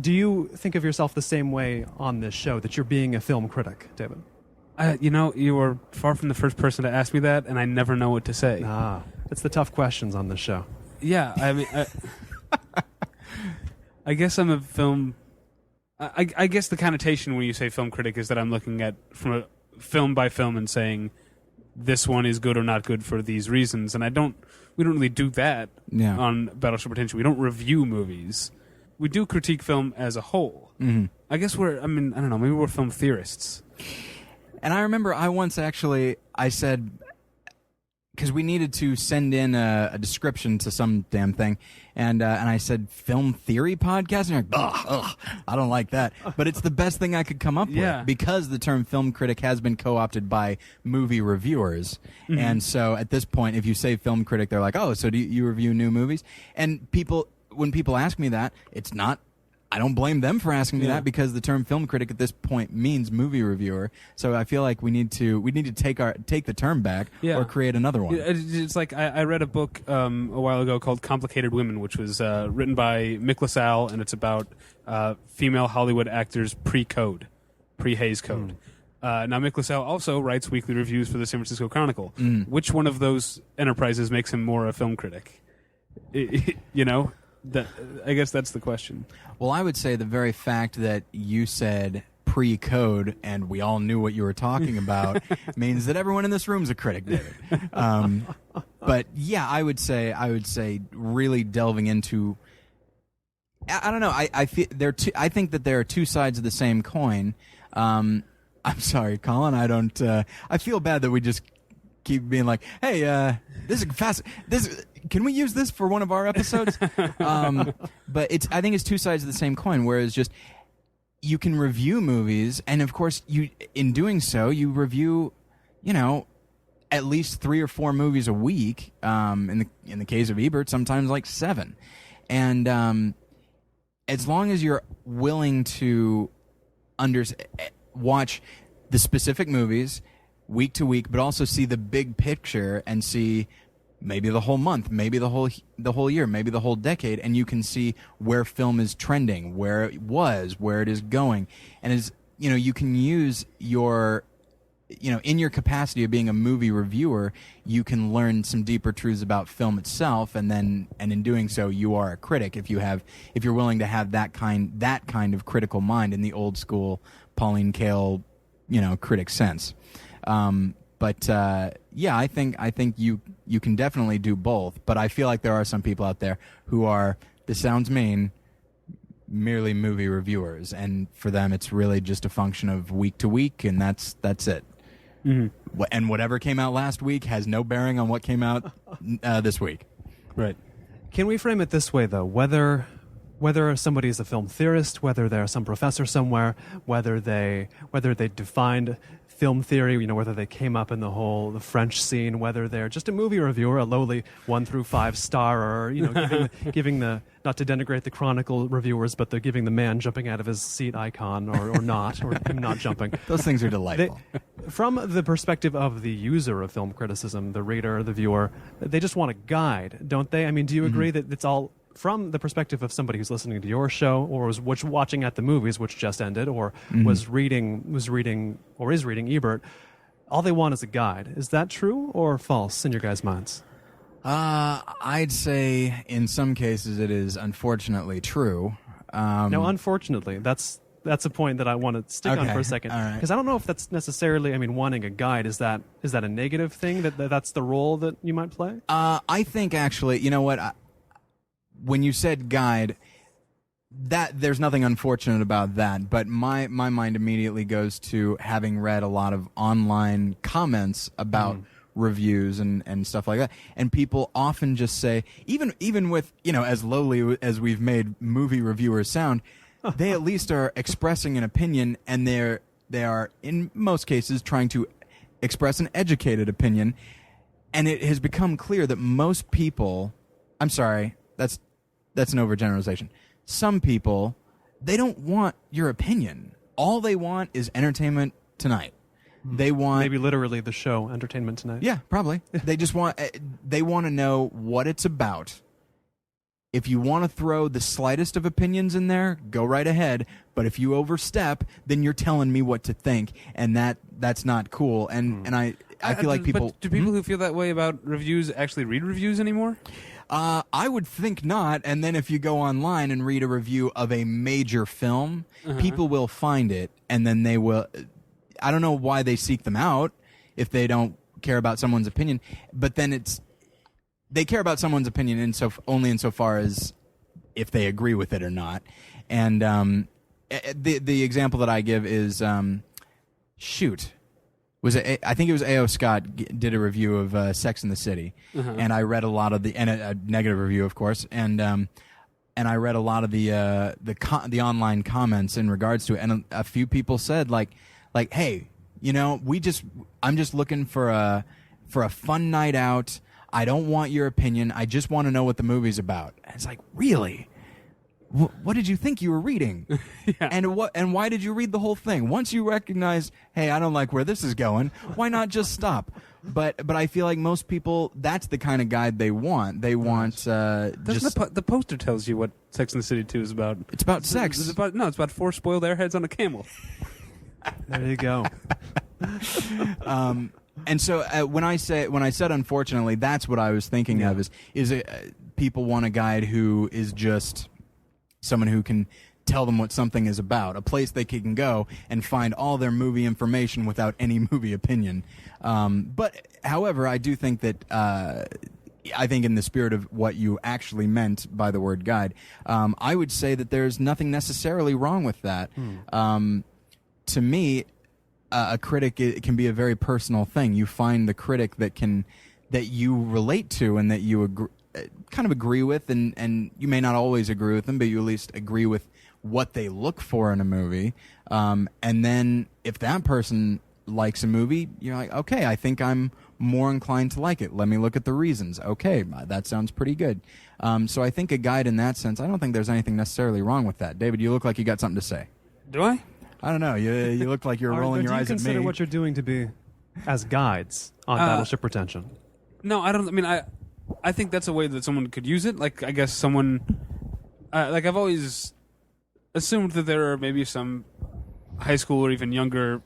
Do you think of yourself the same way on this show, that you're being a film critic, David? You were far from the first person to ask me that, and I never know what to say. It's the tough questions on this show. Yeah, I mean, I guess I'm a film. I guess the connotation when you say film critic is that I'm looking at from film by film and saying this one is good or not good for these reasons. And we don't really do that on Battleship Pretension. We don't review movies. We do critique film as a whole. Mm-hmm. I guess I don't know, maybe we're film theorists. And I remember I once actually, I said, because we needed to send in a description to some damn thing, and I said, film theory podcast? And you're like, ugh, I don't like that. But it's the best thing I could come up with, because the term film critic has been co-opted by movie reviewers. Mm-hmm. And so at this point, if you say film critic, they're like, oh, so do you review new movies? And when people ask me that, it's not, I don't blame them for asking me that, because the term film critic at this point means movie reviewer. So I feel like we need to take the term back or create another one. It's like I read a book a while ago called Complicated Women, which was written by Mick LaSalle, and it's about female Hollywood actors pre-Code, pre-Hays Code. Now, Mick LaSalle also writes weekly reviews for the San Francisco Chronicle. Which one of those enterprises makes him more a film critic? You know? I guess that's the question. Well, I would say the very fact that you said pre-code and we all knew what you were talking about means that everyone in this room is a critic, David. But yeah, I would say really delving into. I don't know. I think that there are two sides of the same coin. I'm sorry, Colin. I don't. I feel bad that we just keep being like, hey, this is fast. Can we use this for one of our episodes? But I think it's two sides of the same coin. Whereas just you can review movies, and of course, in doing so, you review, at least 3 or 4 movies a week. In the case of Ebert, sometimes like 7. And as long as you're willing to watch the specific movies week to week, but also see the big picture and see maybe the whole month, maybe the whole year, maybe the whole decade, and you can see where film is trending, where it was, where it is going, and you can use your, in your capacity of being a movie reviewer, you can learn some deeper truths about film itself, and in doing so, you are a critic if you're willing to have that kind of critical mind in the old school Pauline Kael, critic sense. But I think you can definitely do both. But I feel like there are some people out there who are, this sounds mean, merely movie reviewers, and for them it's really just a function of week to week, and that's it. Mm-hmm. And whatever came out last week has no bearing on what came out this week. Right. Can we frame it this way, though? Whether somebody is a film theorist, whether they're some professor somewhere, whether they defined film theory, whether they came up in the French scene, whether they're just a movie reviewer, a lowly 1 through 5 star, or giving the, not to denigrate the Chronicle reviewers, but they're giving the man jumping out of his seat icon or not, or him not jumping. Those things are delightful. From the perspective of the user of film criticism, the reader, the viewer, they just want a guide, don't they? I mean, do you agree that it's all from the perspective of somebody who's listening to your show, or was watching at the movies, which just ended, or was reading or is reading Ebert, all they want is a guide? Is that true or false in your guys' minds? I'd say in some cases it is unfortunately true. Now, unfortunately, that's a point that I want to stick on for a second, because I don't know if that's necessarily. I mean, wanting a guide, is that a negative thing? That's the role that you might play? I think actually, you know what? When you said guide, that there's nothing unfortunate about that, but my mind immediately goes to having read a lot of online comments about reviews and stuff like that, and people often just say, even with as lowly as we've made movie reviewers sound, they at least are expressing an opinion, and they are in most cases trying to express an educated opinion, and it has become clear that most people, I'm sorry, that's an overgeneralization. Some people, they don't want your opinion. All they want is Entertainment Tonight. They want, maybe literally the show Entertainment Tonight. Yeah, probably. They just want to know what it's about. If you want to throw the slightest of opinions in there, go right ahead. But if you overstep, then you're telling me what to think, and that's not cool. And I feel like people. But do people who feel that way about reviews actually read reviews anymore? I would think not. And then if you go online and read a review of a major film, people will find it, and then they will. I don't know why they seek them out if they don't care about someone's opinion. But then they care about someone's opinion only insofar as if they agree with it or not. And the example that I give is I think it was A.O. Scott did a review of Sex and the City, and I read a lot of and a negative review, of course, and I read a lot of the online comments in regards to it, and a few people said like, hey, I'm just looking for a fun night out. I don't want your opinion. I just want to know what the movie's about. And it's like, really? What did you think you were reading? Yeah. And why did you read the whole thing? Once you recognize, hey, I don't like where this is going, why not just stop? But I feel like most people, that's the kind of guide they want. They want the poster tells you what Sex and the City 2 is about. It's about sex. It's about 4 spoiled airheads on a camel. There you go. And so when I said unfortunately, that's what I was thinking of is people want a guide who is just someone who can tell them what something is about, a place they can go and find all their movie information without any movie opinion. But however, I do think that I think in the spirit of what you actually meant by the word guide, I would say that there's nothing necessarily wrong with that. To me, a critic, it can be a very personal thing. You find the critic that you relate to and that you kind of agree with, and you may not always agree with them, but you at least agree with what they look for in a movie. And then if that person likes a movie, you're like, okay, I think I'm more inclined to like it. Let me look at the reasons. Okay, that sounds pretty good. So I think a guide in that sense, I don't think there's anything necessarily wrong with that. David, you look like you got something to say. Do I? I don't know. You look like you're rolling your eyes at me. Do you consider what you're doing to be as guides on Battleship Pretension? No, I don't. I mean, I think that's a way that someone could use it. Like, I guess someone... like, I've always assumed that there are maybe some high school or even younger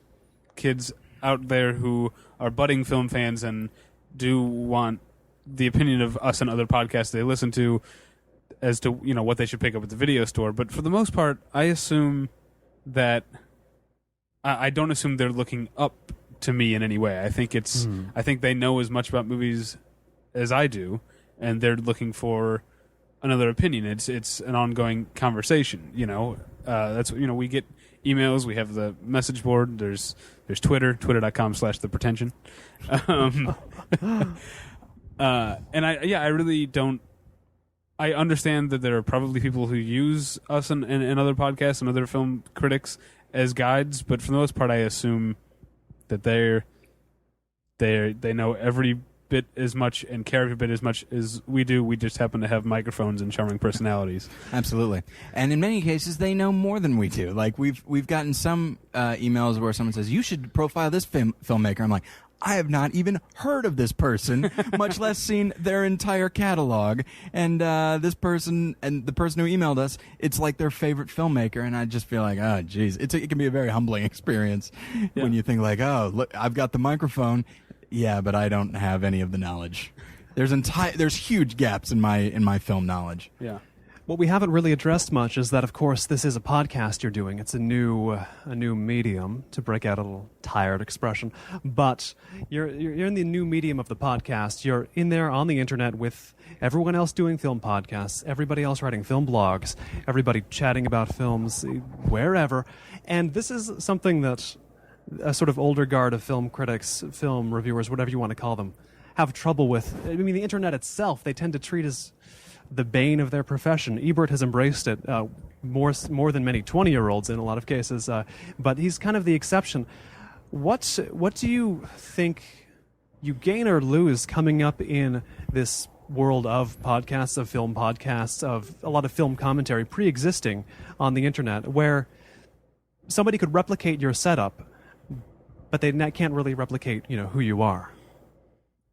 kids out there who are budding film fans and do want the opinion of us and other podcasts they listen to as to, what they should pick up at the video store. But for the most part, I assume that... I don't assume they're looking up to me in any way. I think I think they know as much about movies as I do, and they're looking for another opinion. It's an ongoing conversation. That's we get emails. We have the message board. There's Twitter, twitter.com/thepretension. And I really don't. I understand that there are probably people who use us and other podcasts and other film critics as guides, but for the most part, I assume that they know every bit as much and care every bit as much as we do. We just happen to have microphones and charming personalities. Absolutely, and in many cases, they know more than we do. Like we've gotten some emails where someone says, "You should profile this filmmaker." I'm like, I have not even heard of this person, much less seen their entire catalog. And this person and the person who emailed us, it's like their favorite filmmaker, and I just feel like, oh, geez, it can be a very humbling experience when you think like, oh, look, I've got the microphone, yeah, but I don't have any of the knowledge. There's huge gaps in my film knowledge. Yeah. What we haven't really addressed much is that, of course, this is a podcast you're doing. It's a new medium, to break out a little tired expression. But you're in the new medium of the podcast. You're in there on the internet with everyone else doing film podcasts, everybody else writing film blogs, everybody chatting about films wherever. And this is something that a sort of older guard of film critics, film reviewers, whatever you want to call them, have trouble with. I mean, the internet itself, they tend to treat as the bane of their profession. Ebert has embraced it more than many 20-year-olds in a lot of cases, but he's kind of the exception. What do you think you gain or lose coming up in this world of podcasts, of film podcasts, of a lot of film commentary pre-existing on the internet, where somebody could replicate your setup, but they can't really replicate, who you are?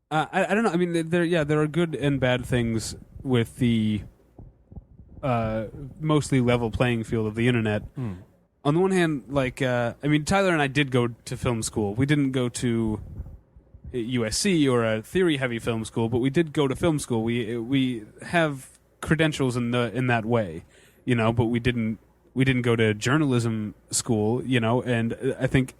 I don't know. I mean, there are good and bad things with the mostly level playing field of the internet. On the one hand, Tyler and I did go to film school. We didn't go to USC or a theory-heavy film school, but we did go to film school. We have credentials in that way, but we didn't go to journalism school, and I think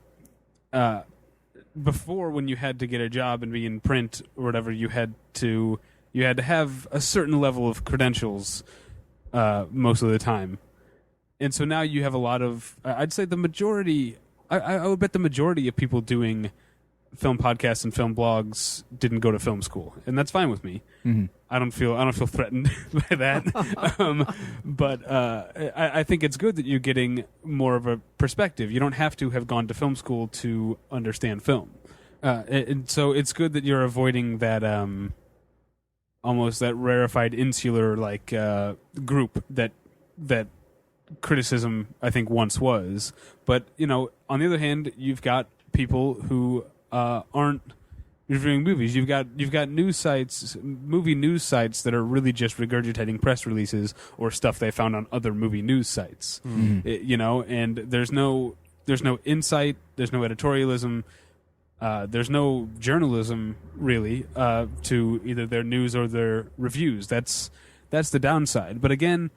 before, when you had to get a job and be in print or whatever, you had to have a certain level of credentials most of the time. And so now you have a lot of, I'd say the majority, I would bet the majority of people doing film podcasts and film blogs didn't go to film school, and that's fine with me. Mm-hmm. I don't feel threatened by that. But I think it's good that you're getting more of a perspective. You don't have to have gone to film school to understand film, and so it's good that you're avoiding that almost that rarefied insular group that criticism I think once was. But on the other hand, you've got people who aren't reviewing movies. You've got news sites, movie news sites that are really just regurgitating press releases or stuff they found on other movie news sites. Mm-hmm. And there's no insight, there's no editorialism, there's no journalism really to either their news or their reviews. That's the downside. But again,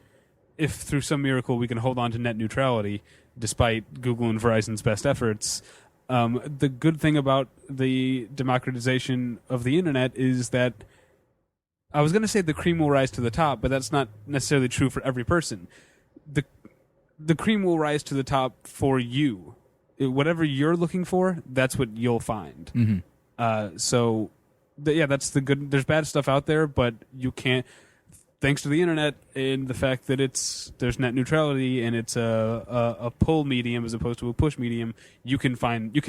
if through some miracle we can hold on to net neutrality despite Google and Verizon's best efforts, the good thing about the democratization of the internet is that I was going to say the cream will rise to the top, but that's not necessarily true for every person. The cream will rise to the top for you. Whatever you're looking for, that's what you'll find. Mm-hmm. That's the good. There's bad stuff out there, but you can't. Thanks to the internet and the fact that there's net neutrality and it's a pull medium as opposed to a push medium, you can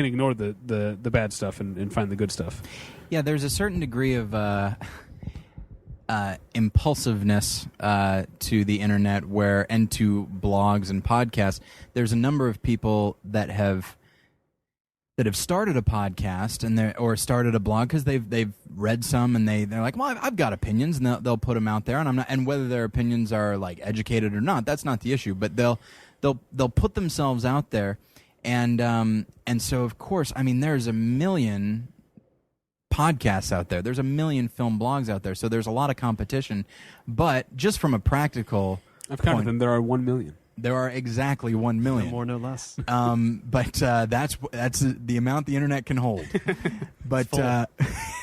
ignore the bad stuff and find the good stuff. Yeah, there's a certain degree of impulsiveness to the internet and to blogs and podcasts. There's a number of people that have started a podcast or started a blog because they've read some and they're like, well, I've got opinions, and they'll put them out there, and whether their opinions are like educated or not, that's not the issue, but they'll put themselves out there, and so of course, I mean, there's a million podcasts out there, there's a million film blogs out there, so there's a lot of competition, but just from a practical I've counted them, there are 1 million. There are exactly 1 million. No more, no less. But that's the amount the internet can hold. But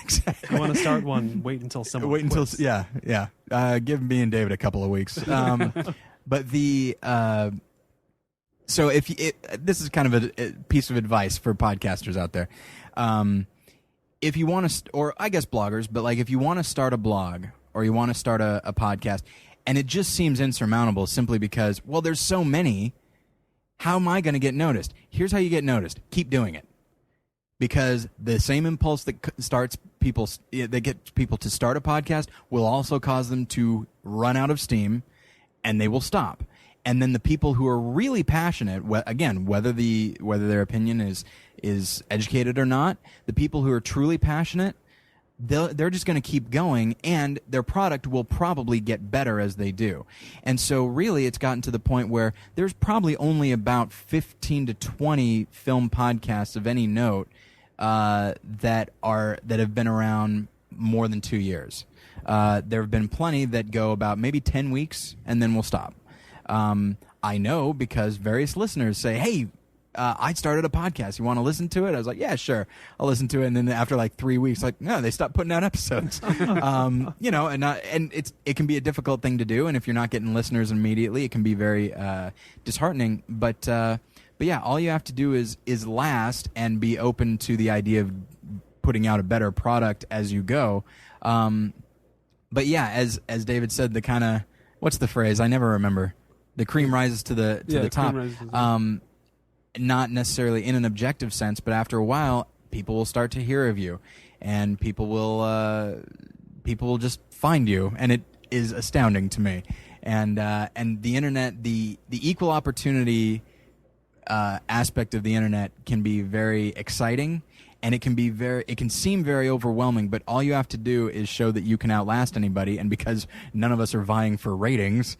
exactly. You want to start one? Wait until someone. Quits. Yeah. Give me and David a couple of weeks. But so this is kind of a piece of advice for podcasters out there. If you want to, or I guess bloggers, but like if you want to start a blog or you want to start a podcast, and it just seems insurmountable simply because, well, there's so many. How am I going to get noticed? Here's how you get noticed. Keep doing it. Because the same impulse that gets people to start a podcast will also cause them to run out of steam, and they will stop. And then the people who are really passionate, again, whether their opinion is educated or not, the people who are truly passionate, they're just going to keep going, and their product will probably get better as they do. And so really it's gotten to the point where there's probably only about 15 to 20 film podcasts of any note that have been around more than 2 years. There have been plenty that go about maybe 10 weeks and then will stop. I know because various listeners say, hey, I started a podcast. You want to listen to it? I was like, yeah, sure. I'll listen to it. And then after like 3 weeks, like, no, they stopped putting out episodes. And it can be a difficult thing to do. And if you're not getting listeners immediately, it can be very disheartening. But yeah, all you have to do is last and be open to the idea of putting out a better product as you go. But yeah, as David said, the kind of, what's the phrase? I never remember. The cream rises to the top. Not necessarily in an objective sense, but after a while, people will start to hear of you, and people will just find you, and it is astounding to me. And the internet, the equal opportunity aspect of the internet can be very exciting, and it can seem very overwhelming. But all you have to do is show that you can outlast anybody, and because none of us are vying for ratings,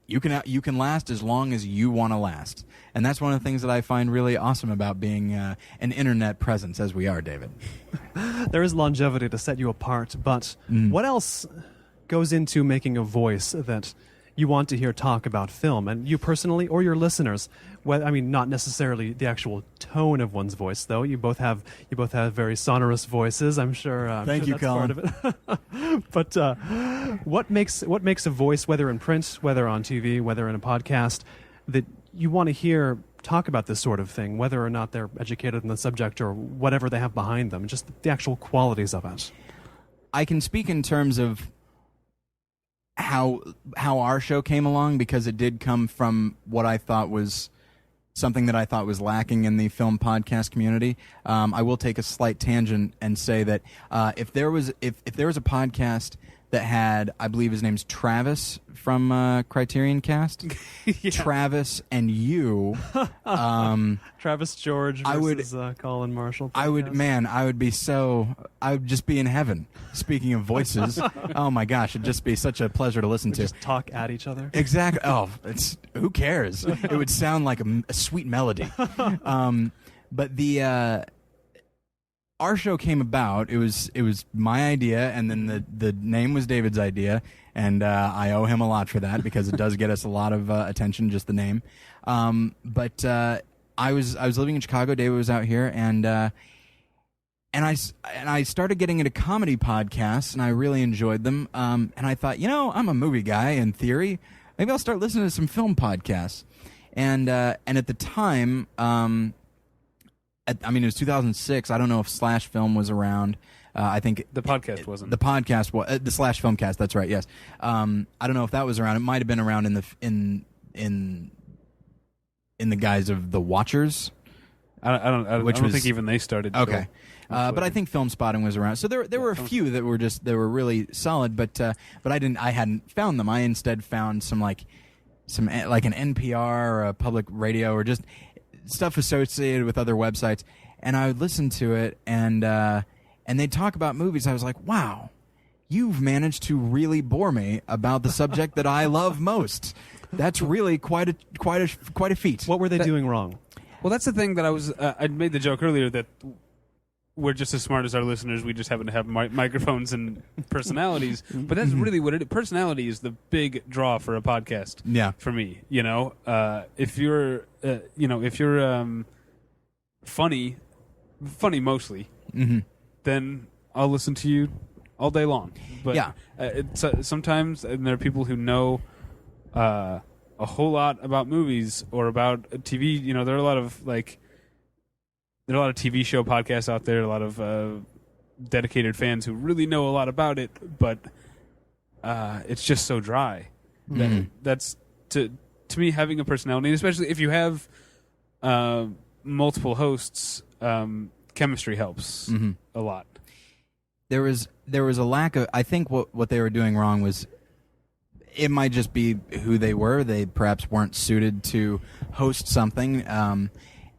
you can last as long as you want to last. And that's one of the things that I find really awesome about being an internet presence, as we are, David. There is longevity to set you apart, but what else goes into making a voice that you want to hear talk about film, and you personally or your listeners. Well, I mean, not necessarily the actual tone of one's voice, though. You both have very sonorous voices. I'm sure. Thank you, that's Colin. part of it. But what makes a voice, whether in print, whether on TV, whether in a podcast, that you want to hear talk about this sort of thing, whether or not they're educated in the subject or whatever they have behind them, just the actual qualities of it? I can speak in terms of how our show came along, because it did come from what I thought was something that I thought was lacking in the film podcast community. I will take a slight tangent and say that if there was a podcast that had, I believe his name's Travis from Criterion Cast, Yeah. Travis and you, Travis George versus Colin Marshall. I would just be in heaven. Speaking of voices, oh my gosh, it'd just be such a pleasure to listen to. Just talk at each other. Exactly. Oh, who cares? It would sound like a sweet melody. But our show came about. It was my idea, and then the name was David's idea, and I owe him a lot for that, because it does get us a lot of attention, just the name. But I was living in Chicago. David was out here, and I started getting into comedy podcasts, and I really enjoyed them. And I thought, I'm a movie guy in theory. Maybe I'll start listening to some film podcasts. And at the time, it was 2006. I don't know if Slash Film was around. I think The podcast wasn't. The podcast was the Slash Filmcast. That's right. Yes. I don't know if that was around. It might have been around in the guise of the Watchers. I don't think even they started. Okay. But I think Film Spotting was around. So there were a few that were really solid, but I hadn't found them. I instead found some like an NPR or a public radio or just stuff associated with other websites, and I would listen to it, and they'd talk about movies. I was like, wow, you've managed to really bore me about the subject that I love most. That's really quite a feat. What were they doing wrong? Well, that's the thing that I made the joke earlier that we're just as smart as our listeners. We just happen to have microphones and personalities. But that's really what it is. Personality is the big draw for a podcast. Yeah. For me, if you're funny mostly, then I'll listen to you all day long. But yeah. Sometimes, and there are people who know a whole lot about movies or about TV. There are a lot of TV show podcasts out there, a lot of dedicated fans who really know a lot about it, but it's just so dry. That's to me, having a personality, and especially if you have multiple hosts, chemistry helps a lot. There was a lack of. I think what they were doing wrong was, it might just be who they were. They perhaps weren't suited to host something.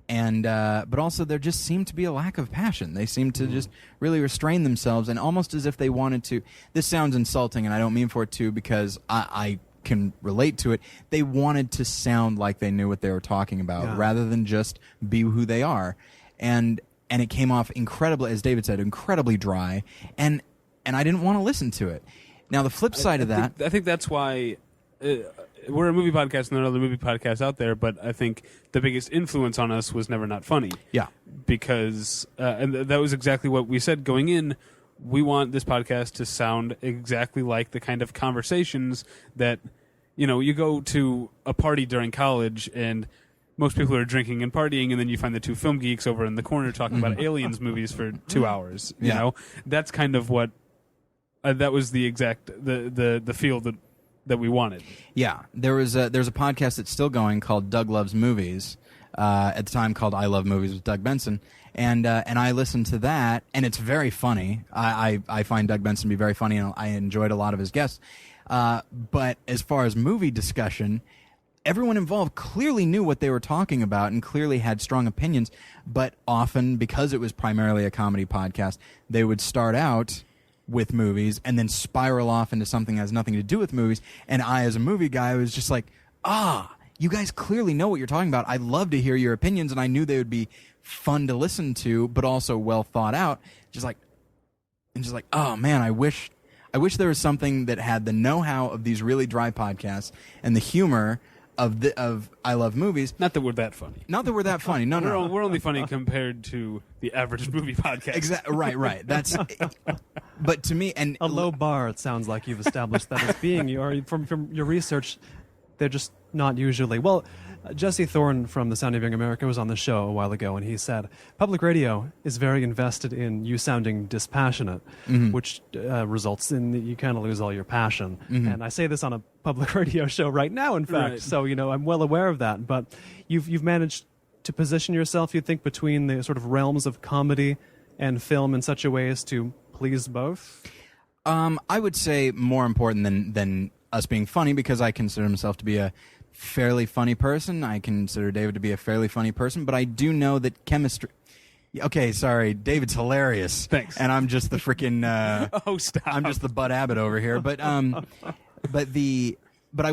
But also there just seemed to be a lack of passion. They seemed to just really restrain themselves, and almost as if they wanted to. This sounds insulting, and I don't mean for it to, because I can relate to it. They wanted to sound like they knew what they were talking about, rather than just be who they are. And it came off incredibly, as David said, incredibly dry, and I didn't want to listen to it. Now the flip side of that, I think that's why. We're a movie podcast, and there are other movie podcasts out there, but I think the biggest influence on us was Never Not Funny. Yeah. Because, and that was exactly what we said going in, we want this podcast to sound exactly like the kind of conversations that, you go to a party during college, and most people are drinking and partying, and then you find the two film geeks over in the corner talking about Aliens movies for 2 hours. You know? That's kind of what, that was the exact, the feel that we wanted. Yeah, there's a podcast that's still going called Doug Loves Movies. At the time called I Love Movies with Doug Benson, and I listened to that, and it's very funny. I find Doug Benson to be very funny, and I enjoyed a lot of his guests. But as far as movie discussion, everyone involved clearly knew what they were talking about and clearly had strong opinions. But often, because it was primarily a comedy podcast, they would start out with movies and then spiral off into something that has nothing to do with movies. And I, as a movie guy, was just like, you guys clearly know what you're talking about. I'd love to hear your opinions, and I knew they would be fun to listen to, but also well thought out. Just like, oh man, I wish I wish there was something that had the know-how of these really dry podcasts and the humor of I Love Movies. Not that we're that funny. Not that we're that funny. No, no. We're only funny compared to the average movie podcast. Exactly. Right. That's. But to me, and a low bar. It sounds like you've established that as being. From your research, they're just not usually. Well, Jesse Thorne from The Sound of Young America was on the show a while ago, and he said public radio is very invested in you sounding dispassionate, which results in you kind of lose all your passion. And I say this on a public radio show right now, in fact. Right. So I'm well aware of that. But you've managed to position yourself, you think, between the sort of realms of comedy and film in such a way as to please both? I would say more important than us being funny, because I consider myself to be a fairly funny person. I consider David to be a fairly funny person, but I do know that chemistry... Okay, sorry, David's hilarious. Thanks. And I'm just the freaking... Oh, stop. I'm just the Bud Abbott over here. But I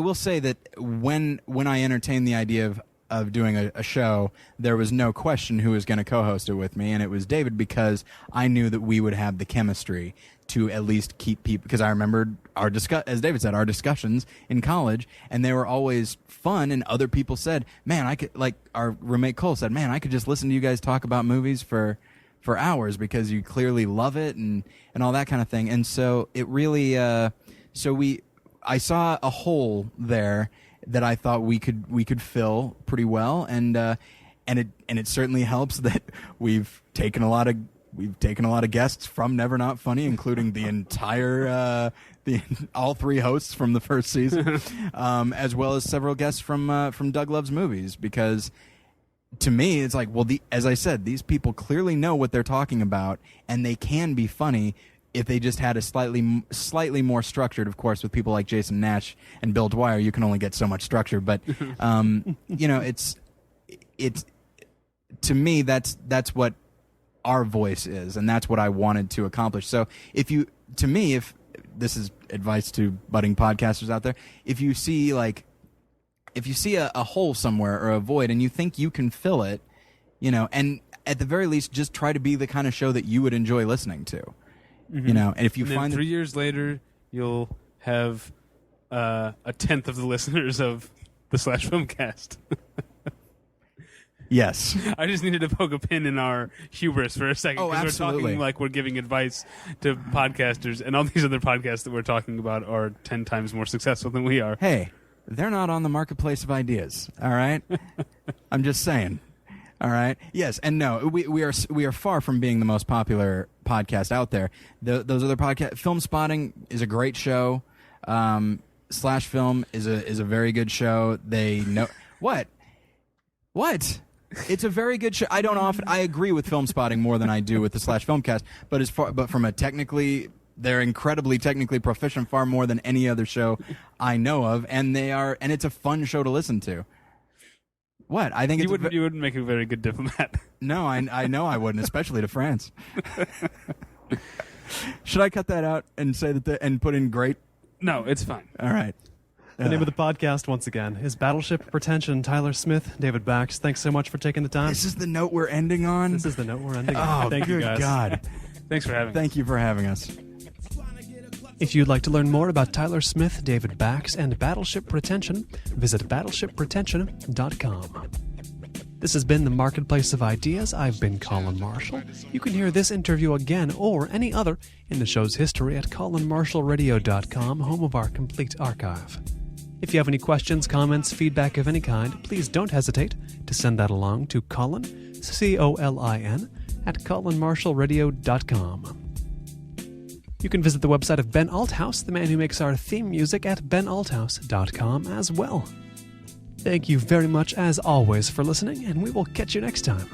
will say that when I entertained the idea of doing a show, there was no question who was going to co-host it with me, and it was David, because I knew that we would have the chemistry to at least keep people, because I remembered as David said, our discussions in college, and they were always fun, and other people said, man, I could, like our roommate Cole said, man, I could just listen to you guys talk about movies for hours, because you clearly love it and all that kind of thing. And so it really, I saw a hole there that I thought we could fill pretty well, and it certainly helps that we've taken a lot of guests from Never Not Funny, including the entire all three hosts from the first season, as well as several guests from Doug Loves Movies, because to me it's like, well, as I said, these people clearly know what they're talking about, and they can be funny if they just had a slightly more structured. Of course, with people like Jason Nash and Bill Dwyer, you can only get so much structure. But it's to me, that's what our voice is, and that's what I wanted to accomplish. So if this is advice to budding podcasters out there, if you see a hole somewhere or a void and you think you can fill it, and at the very least just try to be the kind of show that you would enjoy listening to. And if you find 3 years later, you'll have a tenth of the listeners of the Slash Filmcast. Yes. I just needed to poke a pin in our hubris for a second. Oh, because absolutely. we're talking like we're giving advice to podcasters, and all these other podcasts that we're talking about are 10 times more successful than we are. Hey, they're not on the marketplace of ideas, all right? I'm just saying. All right. Yes, and no, we are far from being the most popular podcast out there. Those other podcasts, Film Spotting is a great show. Slash Film is a very good show. They know what. It's a very good show. I agree with Film Spotting more than I do with the Slash Filmcast, but from a they're incredibly technically proficient, far more than any other show I know of, and it's a fun show to listen to. What? I think you wouldn't make a very good diplomat. No, I know I wouldn't, especially to France. Should I cut that out and say that and put in great? No, it's fine. All right. The name of the podcast, once again, is Battleship Pretension. Tyler Smith, David Bax, thanks so much for taking the time. This is the note we're ending on? This is the note we're ending on. Oh, Thank you, guys. God. Thanks for having us. Thank you for having us. If you'd like to learn more about Tyler Smith, David Bax, and Battleship Pretension, visit battleshippretension.com. This has been the Marketplace of Ideas. I've been Colin Marshall. You can hear this interview again or any other in the show's history at colinmarshallradio.com, home of our complete archive. If you have any questions, comments, feedback of any kind, please don't hesitate to send that along to Colin, Colin, at colinmarshallradio.com. You can visit the website of Ben Althouse, the man who makes our theme music, at benalthouse.com as well. Thank you very much, as always, for listening, and we will catch you next time.